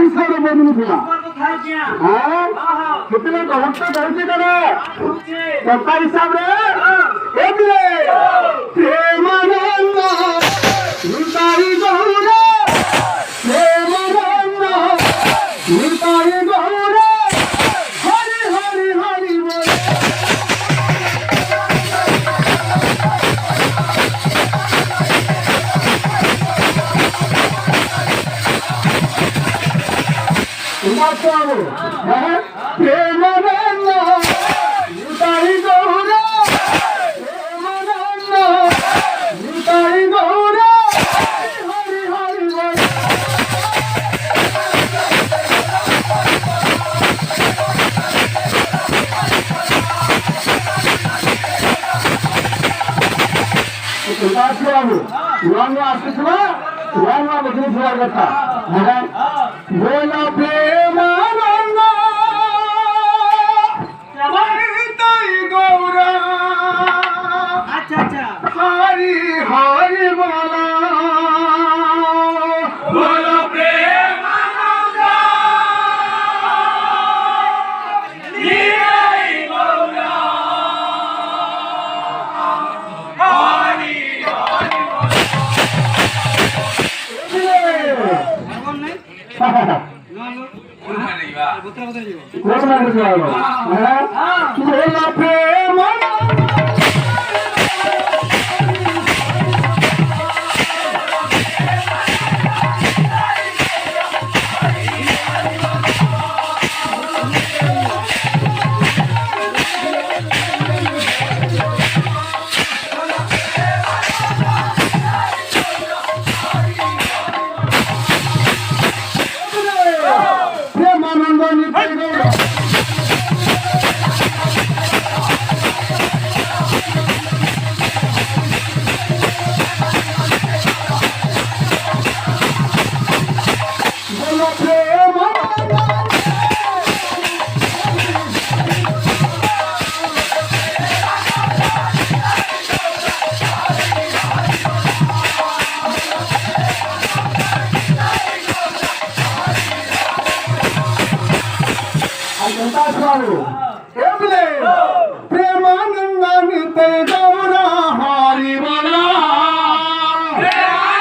हिसाब बदलू तुला कितना भक्त कौचे करा सबका हिसाब रे प्रेमानंद निताई गौरे प्रेमानंद निताई गौरे हरि हरि हरि बोले प्रेमानंद निताई गौरे प्रेमानंद निताई गौरे हरि हरि बोले बोला प्रेमानंद गौरा हरि हरि बोला बोला प्रेमानंद गौरा हरि बोला प्रेमानंद प्रेमानंदानी ते गौरा हरि बोला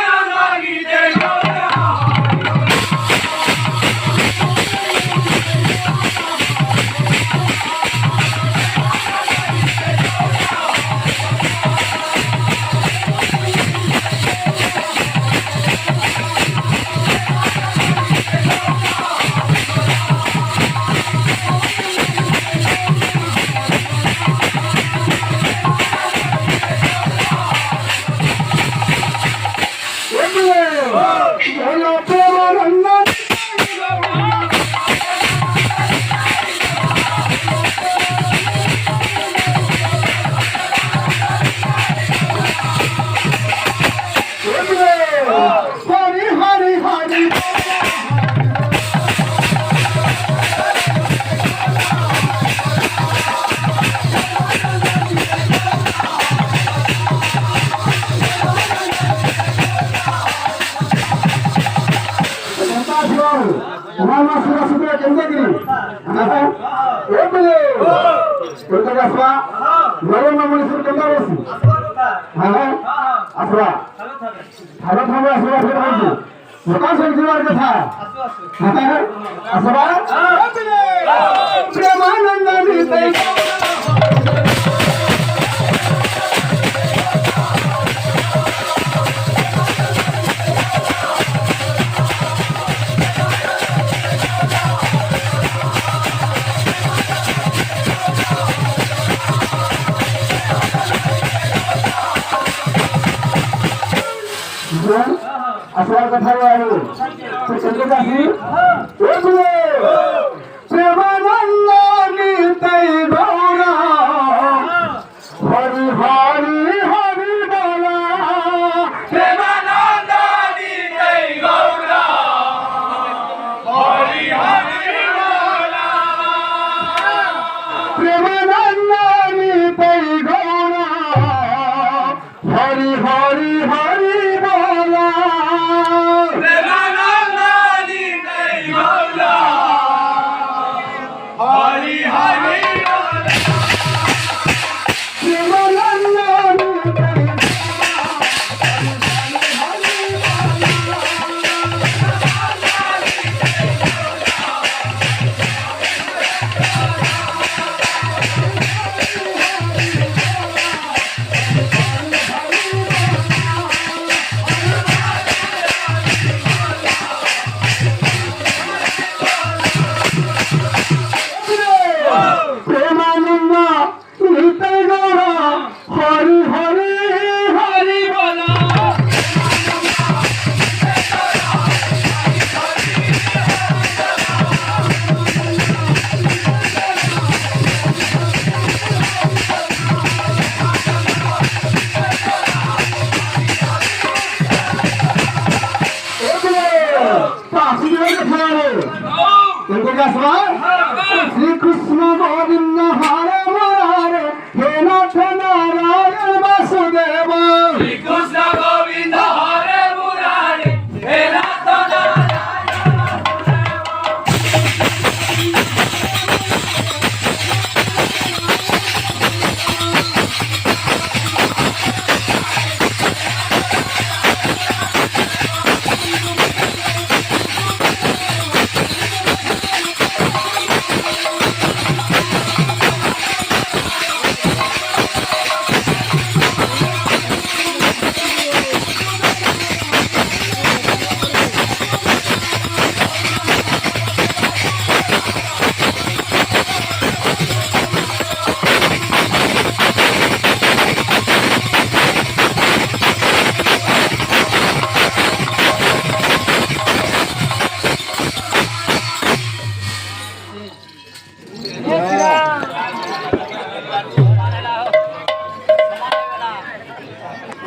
प्रेमानंदानी ते गौरा प्रेमानंदानी ते असला कथा आहे तो संगत आहे प्रेमानंद निताई गौरा हरि हरि हरि बोला प्रेमानंद निताई गौरा हरि हरि बोला प्रेमानंद निताई गौरा हरि हरि हरि बोला प्रेमानंद ଲକ୍ଷ୍ମଣ